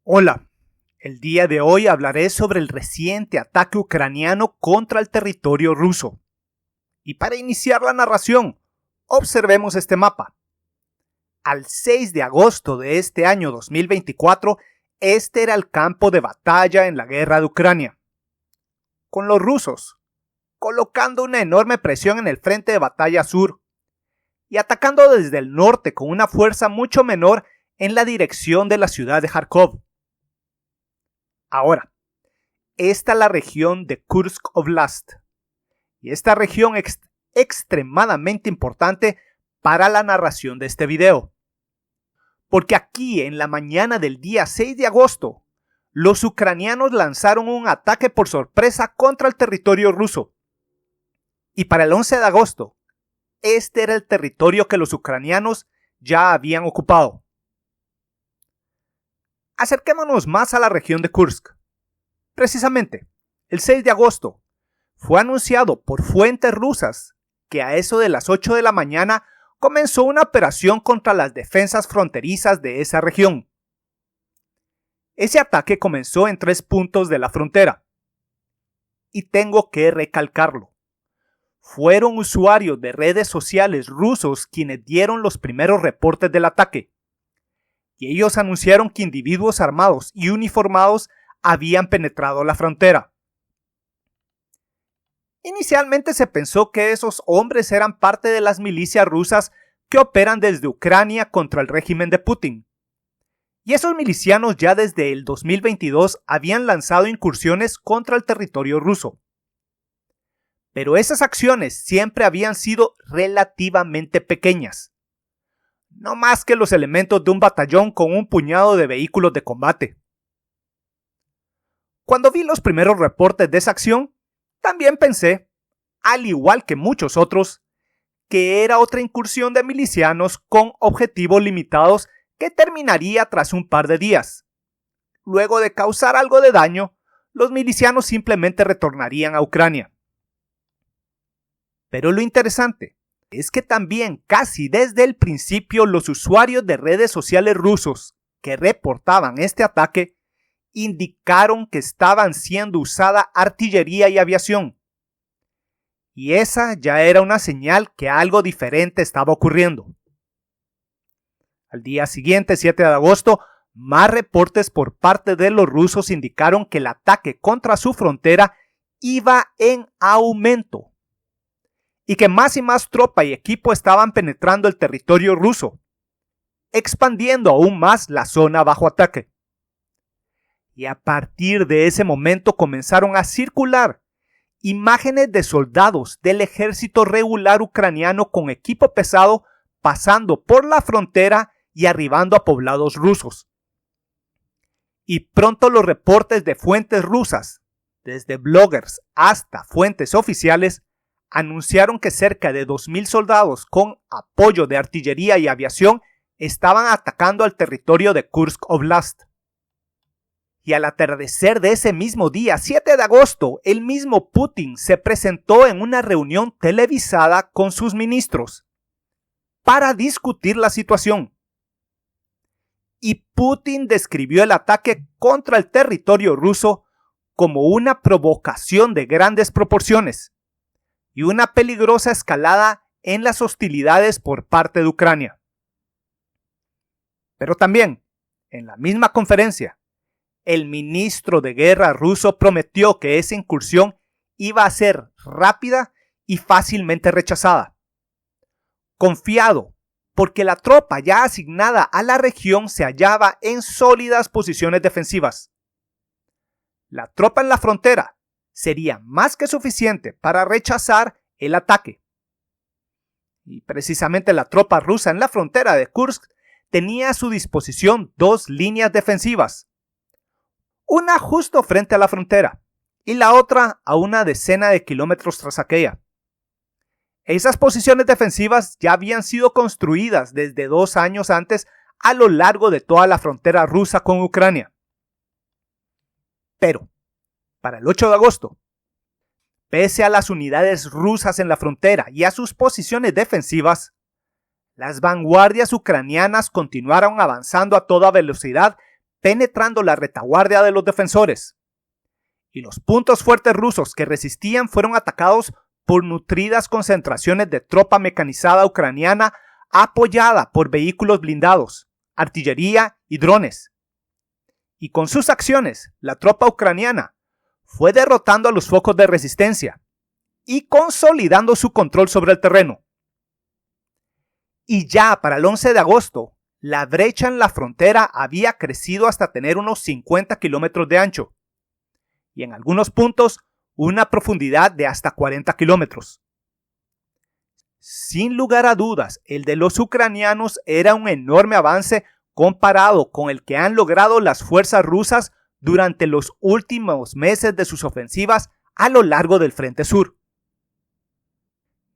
Hola, el día de hoy hablaré sobre el reciente ataque ucraniano contra el territorio ruso. Y para iniciar la narración, observemos este mapa. Al 6 de agosto de este año 2024, este era el campo de batalla en la guerra de Ucrania, con los rusos colocando una enorme presión en el frente de batalla sur y atacando desde el norte con una fuerza mucho menor en la dirección de la ciudad de Kharkov. Ahora, esta es la región de Kursk Oblast, y esta región es extremadamente importante para la narración de este video. Porque aquí, en la mañana del día 6 de agosto, los ucranianos lanzaron un ataque por sorpresa contra el territorio ruso. Y para el 11 de agosto, este era el territorio que los ucranianos ya habían ocupado. Acerquémonos más a la región de Kursk. Precisamente, el 6 de agosto, fue anunciado por fuentes rusas que a eso de las 8 de la mañana comenzó una operación contra las defensas fronterizas de esa región. Ese ataque comenzó en 3 puntos de la frontera. Y tengo que recalcarlo. Fueron usuarios de redes sociales rusos quienes dieron los primeros reportes del ataque. Y ellos anunciaron que individuos armados y uniformados habían penetrado la frontera. Inicialmente se pensó que esos hombres eran parte de las milicias rusas que operan desde Ucrania contra el régimen de Putin. Y esos milicianos ya desde el 2022 habían lanzado incursiones contra el territorio ruso. Pero esas acciones siempre habían sido relativamente pequeñas. No más que los elementos de un batallón con un puñado de vehículos de combate. Cuando vi los primeros reportes de esa acción, también pensé, al igual que muchos otros, que era otra incursión de milicianos con objetivos limitados que terminaría tras un par de días. Luego de causar algo de daño, los milicianos simplemente retornarían a Ucrania. Pero lo interesante es que también casi desde el principio los usuarios de redes sociales rusos que reportaban este ataque indicaron que estaban siendo usada artillería y aviación. Y esa ya era una señal que algo diferente estaba ocurriendo. Al día siguiente, 7 de agosto, más reportes por parte de los rusos indicaron que el ataque contra su frontera iba en aumento y que más y más tropa y equipo estaban penetrando el territorio ruso, expandiendo aún más la zona bajo ataque. Y a partir de ese momento comenzaron a circular imágenes de soldados del ejército regular ucraniano con equipo pesado pasando por la frontera y arribando a poblados rusos. Y pronto los reportes de fuentes rusas, desde bloggers hasta fuentes oficiales, anunciaron que cerca de 2.000 soldados con apoyo de artillería y aviación estaban atacando al territorio de Kursk Oblast. Y al atardecer de ese mismo día, 7 de agosto, el mismo Putin se presentó en una reunión televisada con sus ministros para discutir la situación. Y Putin describió el ataque contra el territorio ruso como una provocación de grandes proporciones y una peligrosa escalada en las hostilidades por parte de Ucrania. Pero también, en la misma conferencia, el ministro de Guerra ruso prometió que esa incursión iba a ser rápida y fácilmente rechazada. Confiado, porque la tropa ya asignada a la región se hallaba en sólidas posiciones defensivas. La tropa en la frontera sería más que suficiente para rechazar el ataque. Y precisamente la tropa rusa en la frontera de Kursk tenía a su disposición 2 líneas defensivas. Una justo frente a la frontera y la otra a una decena de kilómetros tras aquella. Esas posiciones defensivas ya habían sido construidas desde 2 años antes a lo largo de toda la frontera rusa con Ucrania. Pero, para el 8 de agosto, pese a las unidades rusas en la frontera y a sus posiciones defensivas, las vanguardias ucranianas continuaron avanzando a toda velocidad, penetrando la retaguardia de los defensores. Y los puntos fuertes rusos que resistían fueron atacados por nutridas concentraciones de tropa mecanizada ucraniana apoyada por vehículos blindados, artillería y drones. Y con sus acciones, la tropa ucraniana fue derrotando a los focos de resistencia y consolidando su control sobre el terreno. Y ya para el 11 de agosto, la brecha en la frontera había crecido hasta tener unos 50 kilómetros de ancho, y en algunos puntos una profundidad de hasta 40 kilómetros. Sin lugar a dudas, el de los ucranianos era un enorme avance comparado con el que han logrado las fuerzas rusas durante los últimos meses de sus ofensivas a lo largo del Frente Sur.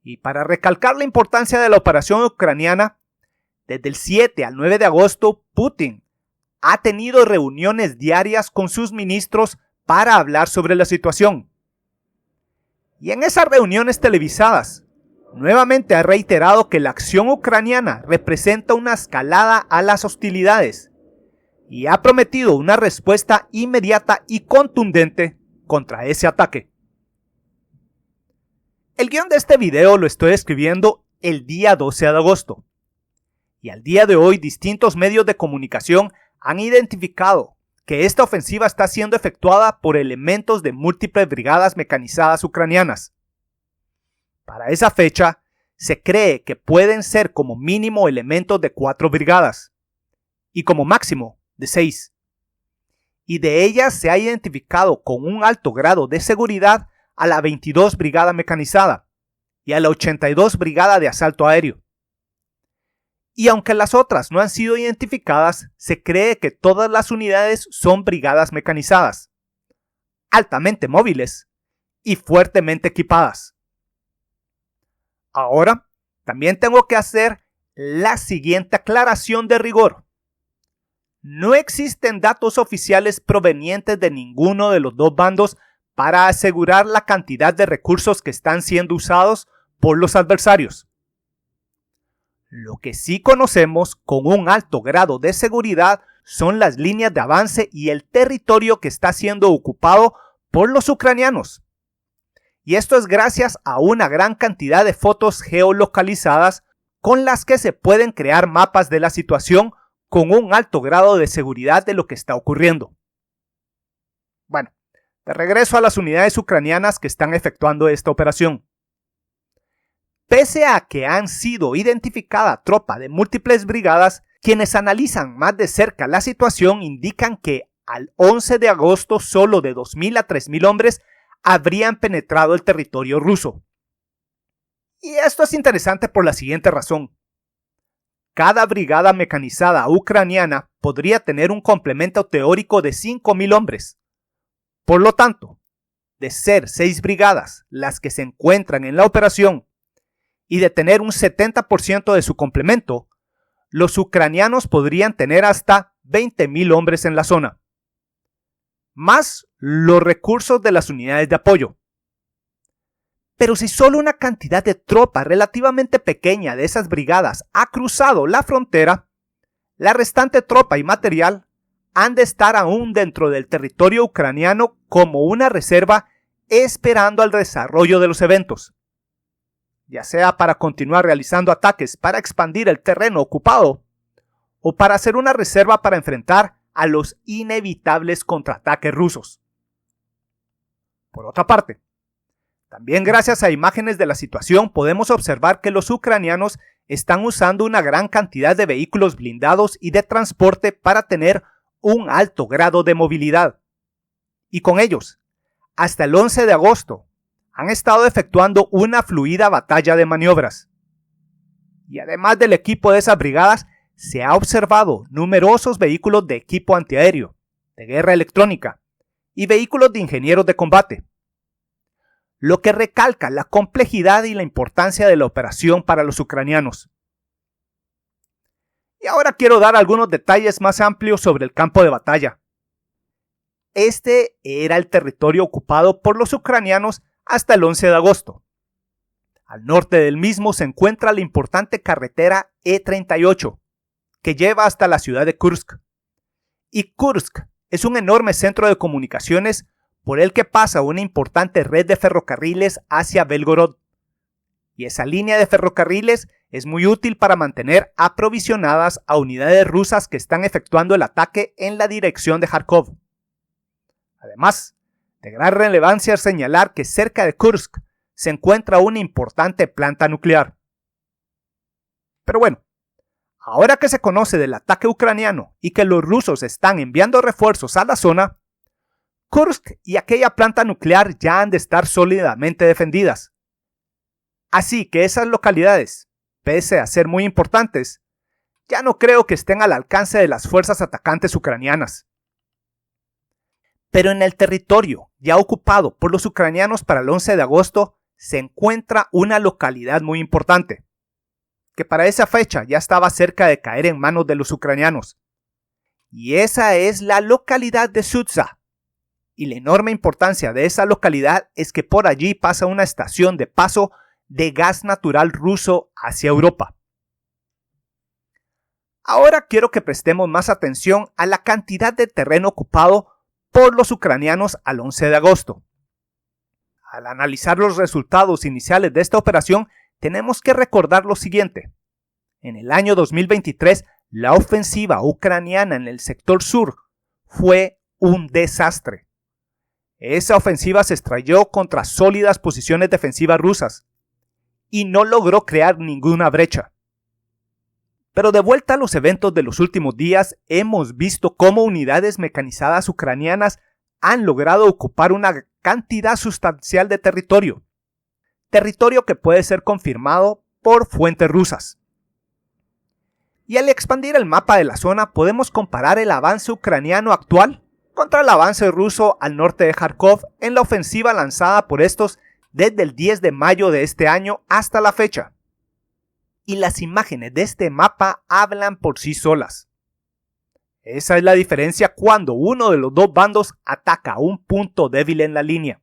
Y para recalcar la importancia de la operación ucraniana, desde el 7 al 9 de agosto, Putin ha tenido reuniones diarias con sus ministros para hablar sobre la situación. Y en esas reuniones televisadas, nuevamente ha reiterado que la acción ucraniana representa una escalada a las hostilidades y ha prometido una respuesta inmediata y contundente contra ese ataque. El guión de este video lo estoy escribiendo el día 12 de agosto y al día de hoy distintos medios de comunicación han identificado que esta ofensiva está siendo efectuada por elementos de múltiples brigadas mecanizadas ucranianas. Para esa fecha, se cree que pueden ser como mínimo elementos de 4 brigadas y como máximo de 6. Y de ellas se ha identificado con un alto grado de seguridad a la 22 Brigada Mecanizada y a la 82 Brigada de Asalto Aéreo. Y aunque las otras no han sido identificadas, se cree que todas las unidades son brigadas mecanizadas, altamente móviles y fuertemente equipadas. Ahora, también tengo que hacer la siguiente aclaración de rigor. No existen datos oficiales provenientes de ninguno de los dos bandos para asegurar la cantidad de recursos que están siendo usados por los adversarios. Lo que sí conocemos con un alto grado de seguridad son las líneas de avance y el territorio que está siendo ocupado por los ucranianos. Y esto es gracias a una gran cantidad de fotos geolocalizadas con las que se pueden crear mapas de la situación con un alto grado de seguridad de lo que está ocurriendo. Bueno, de regreso a las unidades ucranianas que están efectuando esta operación. Pese a que han sido identificada tropa de múltiples brigadas, quienes analizan más de cerca la situación indican que al 11 de agosto solo de 2.000 a 3.000 hombres habrían penetrado el territorio ruso. Y esto es interesante por la siguiente razón. Cada brigada mecanizada ucraniana podría tener un complemento teórico de 5.000 hombres. Por lo tanto, de ser 6 brigadas las que se encuentran en la operación y de tener un 70% de su complemento, los ucranianos podrían tener hasta 20.000 hombres en la zona, más los recursos de las unidades de apoyo. Pero si solo una cantidad de tropa relativamente pequeña de esas brigadas ha cruzado la frontera, la restante tropa y material han de estar aún dentro del territorio ucraniano como una reserva esperando al desarrollo de los eventos, ya sea para continuar realizando ataques para expandir el terreno ocupado o para hacer una reserva para enfrentar a los inevitables contraataques rusos. Por otra parte, también gracias a imágenes de la situación podemos observar que los ucranianos están usando una gran cantidad de vehículos blindados y de transporte para tener un alto grado de movilidad. Y con ellos, hasta el 11 de agosto, han estado efectuando una fluida batalla de maniobras. Y además del equipo de esas brigadas, se ha observado numerosos vehículos de equipo antiaéreo, de guerra electrónica y vehículos de ingenieros de combate, lo que recalca la complejidad y la importancia de la operación para los ucranianos. Y ahora quiero dar algunos detalles más amplios sobre el campo de batalla. Este era el territorio ocupado por los ucranianos hasta el 11 de agosto. Al norte del mismo se encuentra la importante carretera E38, que lleva hasta la ciudad de Kursk. Y Kursk es un enorme centro de comunicaciones por el que pasa una importante red de ferrocarriles hacia Belgorod. Y esa línea de ferrocarriles es muy útil para mantener aprovisionadas a unidades rusas que están efectuando el ataque en la dirección de Kharkov. Además, de gran relevancia es señalar que cerca de Kursk se encuentra una importante planta nuclear. Pero bueno, ahora que se conoce del ataque ucraniano y que los rusos están enviando refuerzos a la zona, Kursk y aquella planta nuclear ya han de estar sólidamente defendidas. Así que esas localidades, pese a ser muy importantes, ya no creo que estén al alcance de las fuerzas atacantes ucranianas. Pero en el territorio ya ocupado por los ucranianos para el 11 de agosto se encuentra una localidad muy importante, que para esa fecha ya estaba cerca de caer en manos de los ucranianos. Y esa es la localidad de Sudza. Y la enorme importancia de esa localidad es que por allí pasa una estación de paso de gas natural ruso hacia Europa. Ahora quiero que prestemos más atención a la cantidad de terreno ocupado por los ucranianos al 11 de agosto. Al analizar los resultados iniciales de esta operación, tenemos que recordar lo siguiente. En el año 2023, la ofensiva ucraniana en el sector sur fue un desastre. Esa ofensiva se estrelló contra sólidas posiciones defensivas rusas y no logró crear ninguna brecha. Pero de vuelta a los eventos de los últimos días, hemos visto cómo unidades mecanizadas ucranianas han logrado ocupar una cantidad sustancial de territorio que puede ser confirmado por fuentes rusas. Y al expandir el mapa de la zona podemos comparar el avance ucraniano actual contra el avance ruso al norte de Kharkov en la ofensiva lanzada por estos desde el 10 de mayo de este año hasta la fecha. Y las imágenes de este mapa hablan por sí solas. Esa es la diferencia cuando uno de los dos bandos ataca un punto débil en la línea,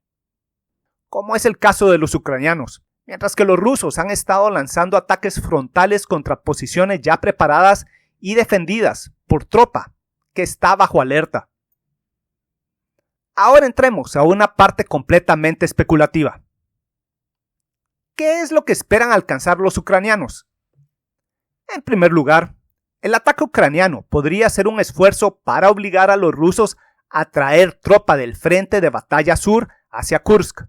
como es el caso de los ucranianos, mientras que los rusos han estado lanzando ataques frontales contra posiciones ya preparadas y defendidas por tropa que está bajo alerta. Ahora entremos a una parte completamente especulativa. ¿Qué es lo que esperan alcanzar los ucranianos? En primer lugar, el ataque ucraniano podría ser un esfuerzo para obligar a los rusos a traer tropa del frente de batalla sur hacia Kursk,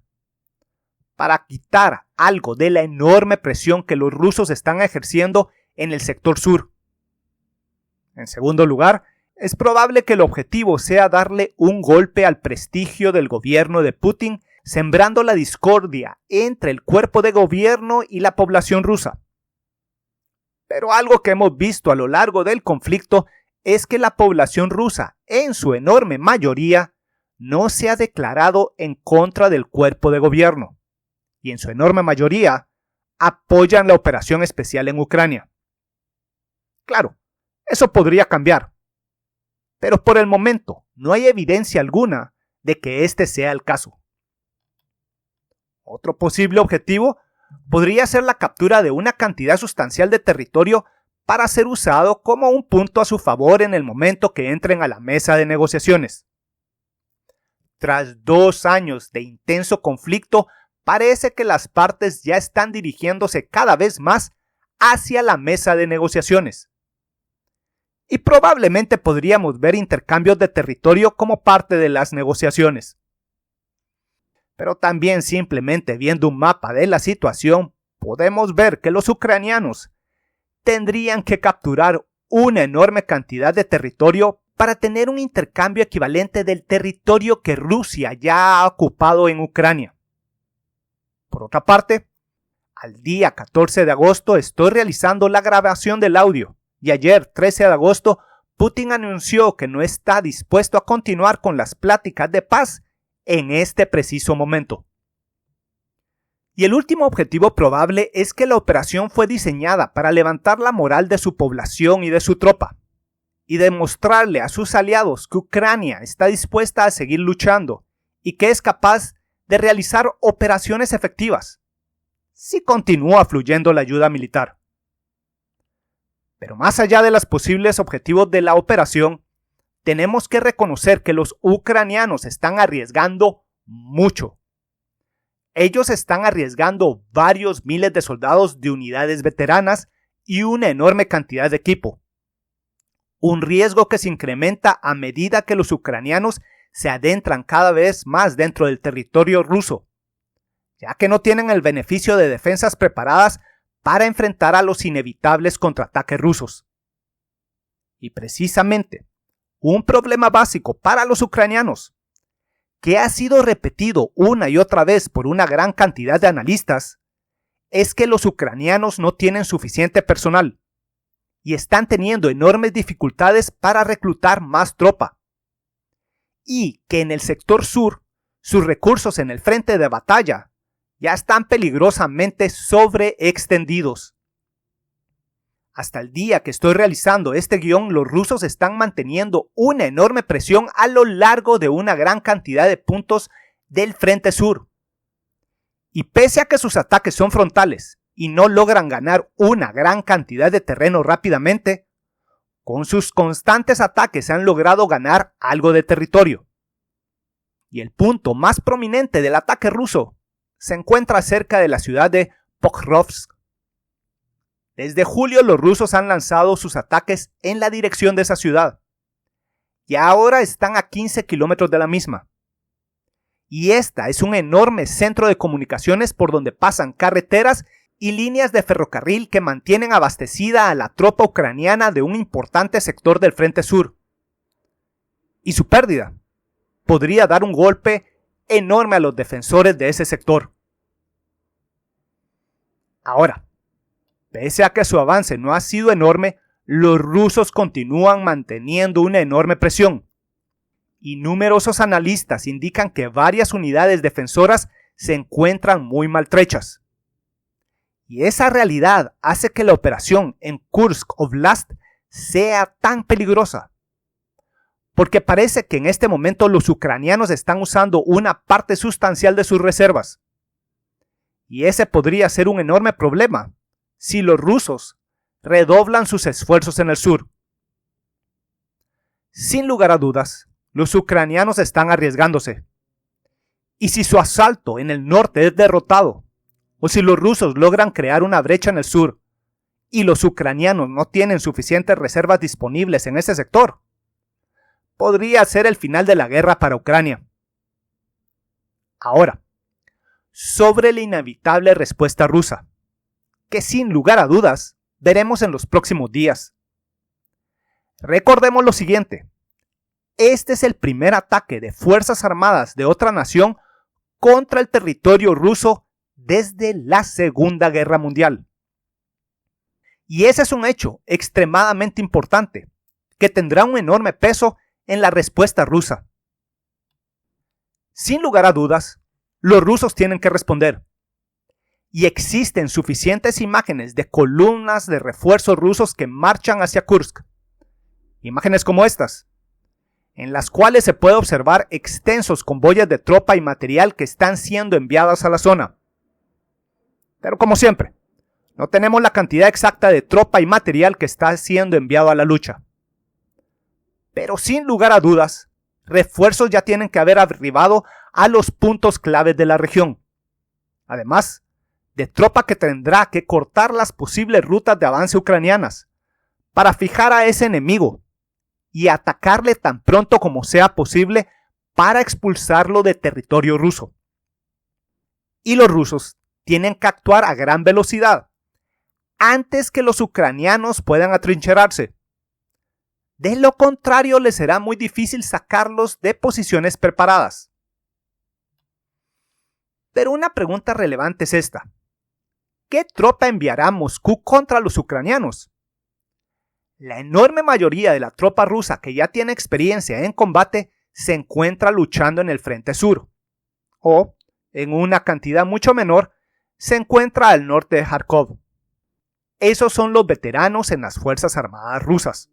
para quitar algo de la enorme presión que los rusos están ejerciendo en el sector sur. En segundo lugar, es probable que el objetivo sea darle un golpe al prestigio del gobierno de Putin, sembrando la discordia entre el cuerpo de gobierno y la población rusa. Pero algo que hemos visto a lo largo del conflicto es que la población rusa, en su enorme mayoría, no se ha declarado en contra del cuerpo de gobierno, y en su enorme mayoría apoyan la operación especial en Ucrania. Claro, eso podría cambiar, pero por el momento no hay evidencia alguna de que este sea el caso. Otro posible objetivo podría ser la captura de una cantidad sustancial de territorio para ser usado como un punto a su favor en el momento que entren a la mesa de negociaciones. Tras 2 años de intenso conflicto, parece que las partes ya están dirigiéndose cada vez más hacia la mesa de negociaciones. Y probablemente podríamos ver intercambios de territorio como parte de las negociaciones. Pero también simplemente viendo un mapa de la situación, podemos ver que los ucranianos tendrían que capturar una enorme cantidad de territorio para tener un intercambio equivalente del territorio que Rusia ya ha ocupado en Ucrania. Por otra parte, al día 14 de agosto estoy realizando la grabación del audio y ayer, 13 de agosto, Putin anunció que no está dispuesto a continuar con las pláticas de paz en este preciso momento. Y el último objetivo probable es que la operación fue diseñada para levantar la moral de su población y de su tropa, y demostrarle a sus aliados que Ucrania está dispuesta a seguir luchando y que es capaz de realizar operaciones efectivas, si continúa fluyendo la ayuda militar. Pero más allá de los posibles objetivos de la operación, tenemos que reconocer que los ucranianos están arriesgando mucho. Ellos están arriesgando varios miles de soldados de unidades veteranas y una enorme cantidad de equipo. Un riesgo que se incrementa a medida que los ucranianos se adentran cada vez más dentro del territorio ruso, ya que no tienen el beneficio de defensas preparadas para enfrentar a los inevitables contraataques rusos. Y precisamente, un problema básico para los ucranianos, que ha sido repetido una y otra vez por una gran cantidad de analistas, es que los ucranianos no tienen suficiente personal y están teniendo enormes dificultades para reclutar más tropa, y que en el sector sur, sus recursos en el frente de batalla ya están peligrosamente sobreextendidos. Hasta el día que estoy realizando este guión, los rusos están manteniendo una enorme presión a lo largo de una gran cantidad de puntos del frente sur. Y pese a que sus ataques son frontales y no logran ganar una gran cantidad de terreno rápidamente, con sus constantes ataques han logrado ganar algo de territorio. Y el punto más prominente del ataque ruso se encuentra cerca de la ciudad de Pokrovsk. Desde julio los rusos han lanzado sus ataques en la dirección de esa ciudad, y ahora están a 15 kilómetros de la misma. Y esta es un enorme centro de comunicaciones por donde pasan carreteras y líneas de ferrocarril que mantienen abastecida a la tropa ucraniana de un importante sector del frente sur. Y su pérdida podría dar un golpe enorme a los defensores de ese sector. Ahora, pese a que su avance no ha sido enorme, los rusos continúan manteniendo una enorme presión. Y numerosos analistas indican que varias unidades defensoras se encuentran muy maltrechas. Y esa realidad hace que la operación en Kursk Oblast sea tan peligrosa. Porque parece que en este momento los ucranianos están usando una parte sustancial de sus reservas. Y ese podría ser un enorme problema si los rusos redoblan sus esfuerzos en el sur. Sin lugar a dudas, los ucranianos están arriesgándose. Y si su asalto en el norte es derrotado, o si los rusos logran crear una brecha en el sur, y los ucranianos no tienen suficientes reservas disponibles en ese sector, podría ser el final de la guerra para Ucrania. Ahora, sobre la inevitable respuesta rusa, que sin lugar a dudas veremos en los próximos días. Recordemos lo siguiente: este es el primer ataque de fuerzas armadas de otra nación contra el territorio ruso desde la Segunda Guerra Mundial. Y ese es un hecho extremadamente importante, que tendrá un enorme peso en la respuesta rusa. Sin lugar a dudas, los rusos tienen que responder. Y existen suficientes imágenes de columnas de refuerzos rusos que marchan hacia Kursk. Imágenes como estas, en las cuales se puede observar extensos convoyes de tropa y material que están siendo enviadas a la zona. Pero como siempre, no tenemos la cantidad exacta de tropa y material que está siendo enviado a la lucha. Pero sin lugar a dudas, refuerzos ya tienen que haber arribado a los puntos claves de la región. Además, de tropa que tendrá que cortar las posibles rutas de avance ucranianas para fijar a ese enemigo y atacarle tan pronto como sea posible para expulsarlo de territorio ruso. Y los rusos tienen que actuar a gran velocidad antes que los ucranianos puedan atrincherarse. De lo contrario, les será muy difícil sacarlos de posiciones preparadas. Pero una pregunta relevante es esta: ¿qué tropa enviará Moscú contra los ucranianos? La enorme mayoría de la tropa rusa que ya tiene experiencia en combate se encuentra luchando en el frente sur, o, en una cantidad mucho menor, se encuentra al norte de Kharkov. Esos son los veteranos en las Fuerzas Armadas rusas.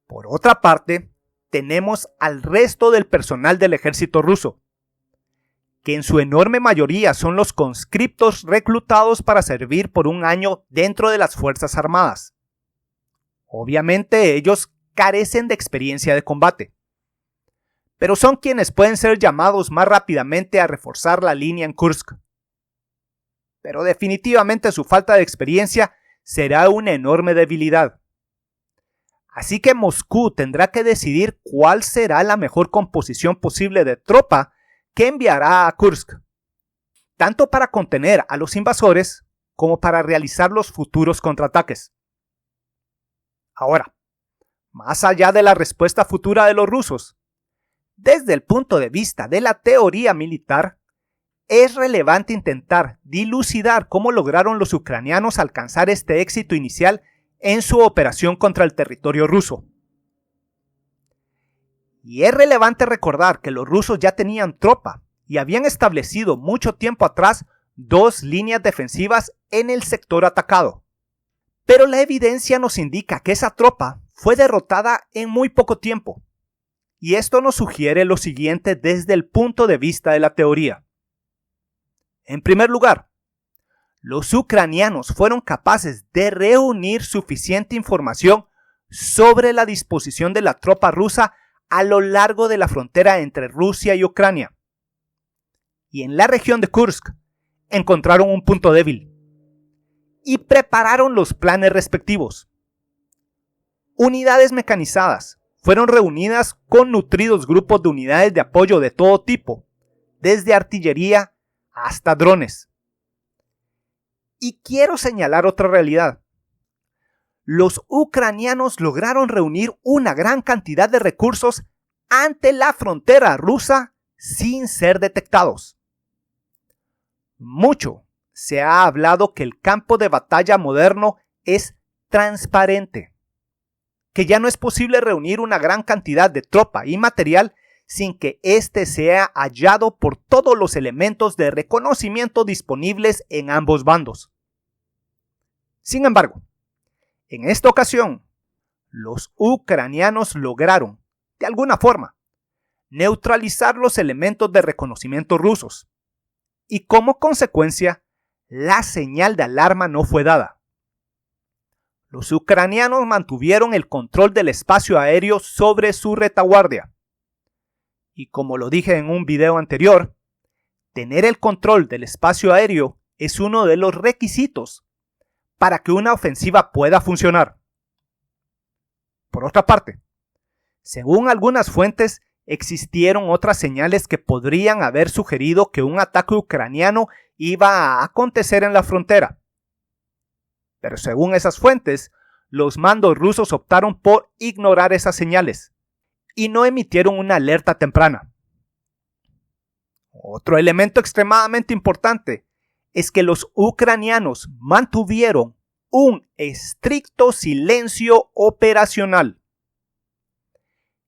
Por otra parte, tenemos al resto del personal del ejército ruso, que en su enorme mayoría son los conscriptos reclutados para servir por un año dentro de las Fuerzas Armadas. Obviamente ellos carecen de experiencia de combate, pero son quienes pueden ser llamados más rápidamente a reforzar la línea en Kursk. Pero definitivamente su falta de experiencia será una enorme debilidad. Así que Moscú tendrá que decidir cuál será la mejor composición posible de tropa que enviará a Kursk, tanto para contener a los invasores como para realizar los futuros contraataques. Ahora, más allá de la respuesta futura de los rusos, desde el punto de vista de la teoría militar, es relevante intentar dilucidar cómo lograron los ucranianos alcanzar este éxito inicial en su operación contra el territorio ruso. Y es relevante recordar que los rusos ya tenían tropa y habían establecido mucho tiempo atrás 2 líneas defensivas en el sector atacado. Pero la evidencia nos indica que esa tropa fue derrotada en muy poco tiempo. Y esto nos sugiere lo siguiente desde el punto de vista de la teoría. En primer lugar, los ucranianos fueron capaces de reunir suficiente información sobre la disposición de la tropa rusa a lo largo de la frontera entre Rusia y Ucrania. Y en la región de Kursk encontraron un punto débil y prepararon los planes respectivos. Unidades mecanizadas fueron reunidas con nutridos grupos de unidades de apoyo de todo tipo, desde artillería hasta drones. Y quiero señalar otra realidad. Los ucranianos lograron reunir una gran cantidad de recursos ante la frontera rusa sin ser detectados. Mucho se ha hablado que el campo de batalla moderno es transparente, que ya no es posible reunir una gran cantidad de tropa y material sin que éste sea hallado por todos los elementos de reconocimiento disponibles en ambos bandos. Sin embargo, en esta ocasión, los ucranianos lograron, de alguna forma, neutralizar los elementos de reconocimiento rusos, y como consecuencia, la señal de alarma no fue dada. Los ucranianos mantuvieron el control del espacio aéreo sobre su retaguardia. Y como lo dije en un video anterior, tener el control del espacio aéreo es uno de los requisitos para que una ofensiva pueda funcionar. Por otra parte, según algunas fuentes, existieron otras señales que podrían haber sugerido que un ataque ucraniano iba a acontecer en la frontera. Pero según esas fuentes, los mandos rusos optaron por ignorar esas señales y no emitieron una alerta temprana. Otro elemento extremadamente importante es que los ucranianos mantuvieron un estricto silencio operacional.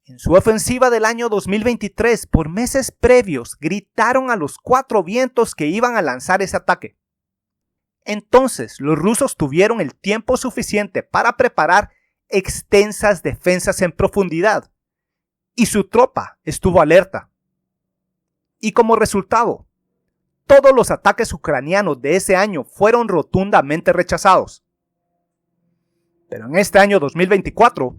En su ofensiva del año 2023, por meses previos, gritaron a los 4 vientos que iban a lanzar ese ataque. Entonces, los rusos tuvieron el tiempo suficiente para preparar extensas defensas en profundidad, y su tropa estuvo alerta. Y como resultado, todos los ataques ucranianos de ese año fueron rotundamente rechazados. Pero en este año 2024,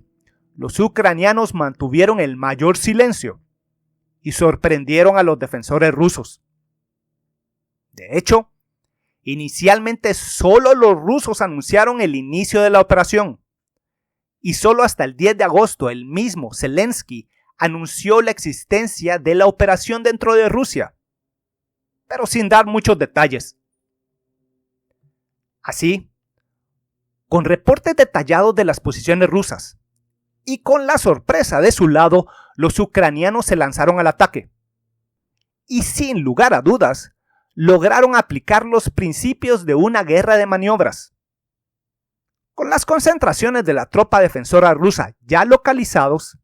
los ucranianos mantuvieron el mayor silencio y sorprendieron a los defensores rusos. De hecho, inicialmente solo los rusos anunciaron el inicio de la operación, y solo hasta el 10 de agosto el mismo Zelensky anunció la existencia de la operación dentro de Rusia, pero sin dar muchos detalles. Así, con reportes detallados de las posiciones rusas, y con la sorpresa de su lado, los ucranianos se lanzaron al ataque. Y sin lugar a dudas, lograron aplicar los principios de una guerra de maniobras. Con las concentraciones de la tropa defensora rusa ya localizados,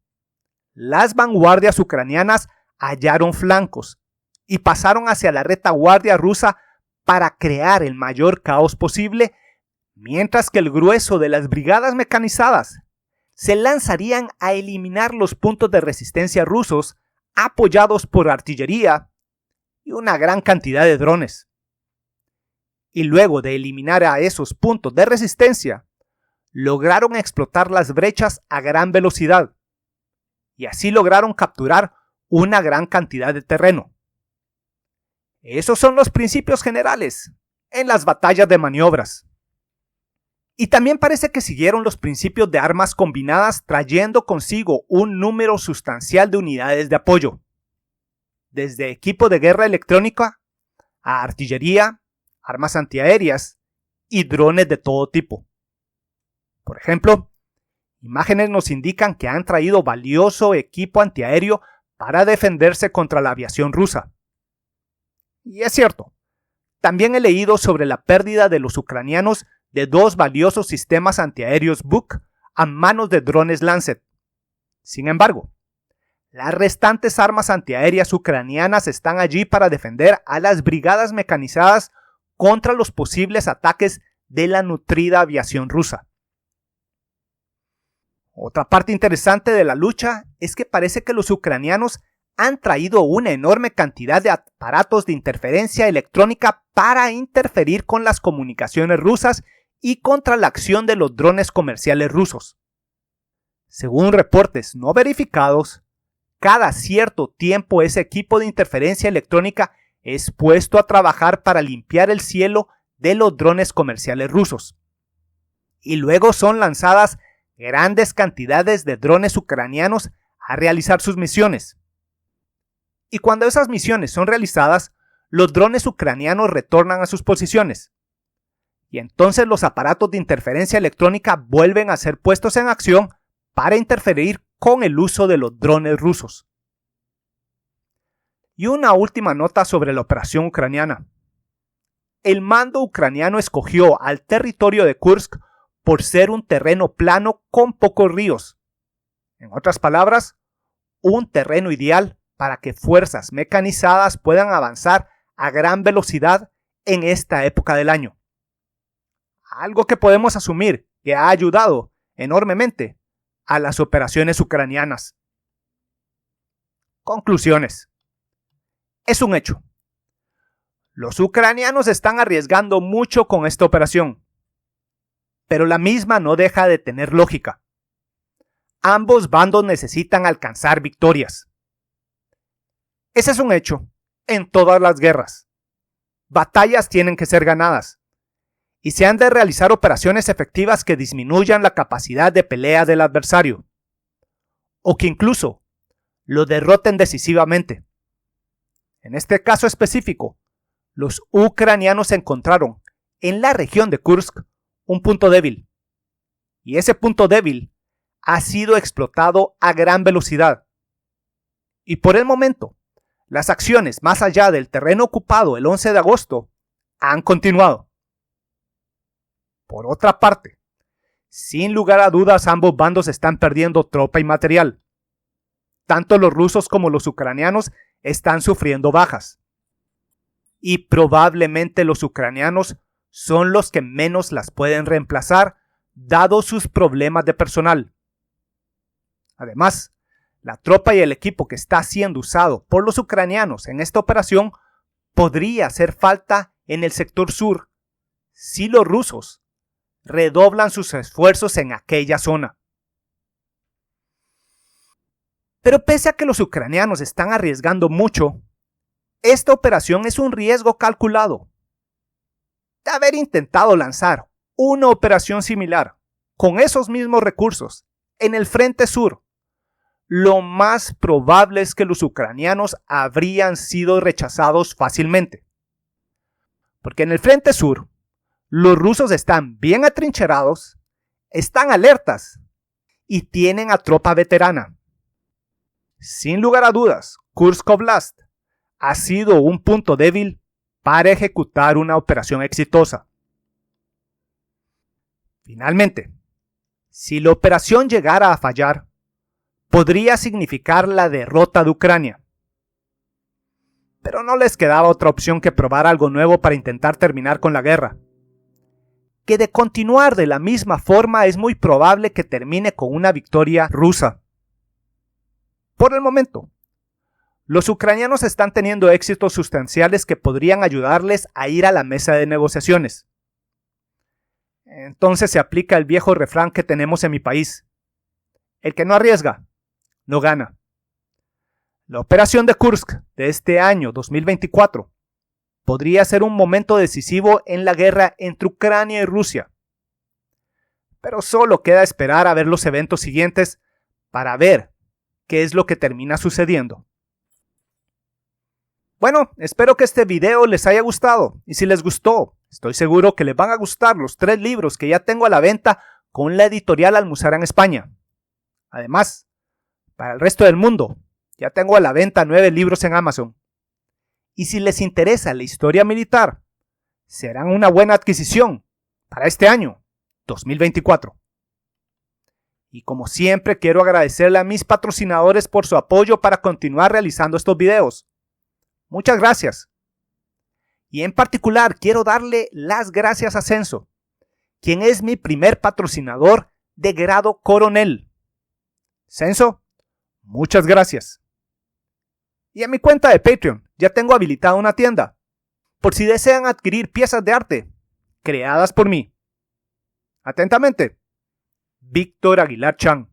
las vanguardias ucranianas hallaron flancos y pasaron hacia la retaguardia rusa para crear el mayor caos posible, mientras que el grueso de las brigadas mecanizadas se lanzarían a eliminar los puntos de resistencia rusos apoyados por artillería y una gran cantidad de drones. Y luego de eliminar a esos puntos de resistencia, lograron explotar las brechas a gran velocidad y así lograron capturar una gran cantidad de terreno. Esos son los principios generales en las batallas de maniobras. Y también parece que siguieron los principios de armas combinadas, trayendo consigo un número sustancial de unidades de apoyo, desde equipo de guerra electrónica a artillería, armas antiaéreas y drones de todo tipo. Por ejemplo, imágenes nos indican que han traído valioso equipo antiaéreo para defenderse contra la aviación rusa. Y es cierto, también he leído sobre la pérdida de los ucranianos de 2 valiosos sistemas antiaéreos Buk a manos de drones Lancet. Sin embargo, las restantes armas antiaéreas ucranianas están allí para defender a las brigadas mecanizadas contra los posibles ataques de la nutrida aviación rusa. Otra parte interesante de la lucha es que parece que los ucranianos han traído una enorme cantidad de aparatos de interferencia electrónica para interferir con las comunicaciones rusas y contra la acción de los drones comerciales rusos. Según reportes no verificados, cada cierto tiempo ese equipo de interferencia electrónica es puesto a trabajar para limpiar el cielo de los drones comerciales rusos. Y luego son lanzadas grandes cantidades de drones ucranianos a realizar sus misiones. Y cuando esas misiones son realizadas, los drones ucranianos retornan a sus posiciones. Y entonces los aparatos de interferencia electrónica vuelven a ser puestos en acción para interferir con el uso de los drones rusos. Y una última nota sobre la operación ucraniana. El mando ucraniano escogió al territorio de Kursk por ser un terreno plano con pocos ríos. En otras palabras, un terreno ideal para que fuerzas mecanizadas puedan avanzar a gran velocidad en esta época del año. Algo que podemos asumir que ha ayudado enormemente a las operaciones ucranianas. Conclusiones. Es un hecho. Los ucranianos están arriesgando mucho con esta operación, pero la misma no deja de tener lógica. Ambos bandos necesitan alcanzar victorias. Ese es un hecho en todas las guerras. Batallas tienen que ser ganadas, y se han de realizar operaciones efectivas que disminuyan la capacidad de pelea del adversario, o que incluso lo derroten decisivamente. En este caso específico, los ucranianos encontraron en la región de Kursk un punto débil, y ese punto débil ha sido explotado a gran velocidad. Y por el momento, las acciones más allá del terreno ocupado el 11 de agosto han continuado. Por otra parte, sin lugar a dudas ambos bandos están perdiendo tropa y material. Tanto los rusos como los ucranianos están sufriendo bajas. Y probablemente los ucranianos son los que menos las pueden reemplazar, dado sus problemas de personal. Además, la tropa y el equipo que está siendo usado por los ucranianos en esta operación podría hacer falta en el sector sur si los rusos redoblan sus esfuerzos en aquella zona. Pero pese a que los ucranianos están arriesgando mucho, esta operación es un riesgo calculado. De haber intentado lanzar una operación similar con esos mismos recursos en el frente sur, lo más probable es que los ucranianos habrían sido rechazados fácilmente. Porque en el frente sur, los rusos están bien atrincherados, están alertas y tienen a tropa veterana. Sin lugar a dudas, Kursk Oblast ha sido un punto débil para ejecutar una operación exitosa. Finalmente, si la operación llegara a fallar, podría significar la derrota de Ucrania. Pero no les quedaba otra opción que probar algo nuevo para intentar terminar con la guerra. Que de continuar de la misma forma es muy probable que termine con una victoria rusa. Por el momento, los ucranianos están teniendo éxitos sustanciales que podrían ayudarles a ir a la mesa de negociaciones. Entonces se aplica el viejo refrán que tenemos en mi país: el que no arriesga, no gana. La operación de Kursk de este año 2024 podría ser un momento decisivo en la guerra entre Ucrania y Rusia. Pero solo queda esperar a ver los eventos siguientes para ver qué es lo que termina sucediendo. Bueno, espero que este video les haya gustado, y si les gustó, estoy seguro que les van a gustar los 3 libros que ya tengo a la venta con la editorial Almuzara en España. Además, para el resto del mundo, ya tengo a la venta 9 libros en Amazon. Y si les interesa la historia militar, serán una buena adquisición para este año 2024. Y como siempre, quiero agradecerle a mis patrocinadores por su apoyo para continuar realizando estos videos. Muchas gracias. Y en particular quiero darle las gracias a Censo, quien es mi primer patrocinador de grado coronel. Censo, muchas gracias. Y en mi cuenta de Patreon ya tengo habilitada una tienda, por si desean adquirir piezas de arte creadas por mí. Atentamente, Víctor Aguilar Chan.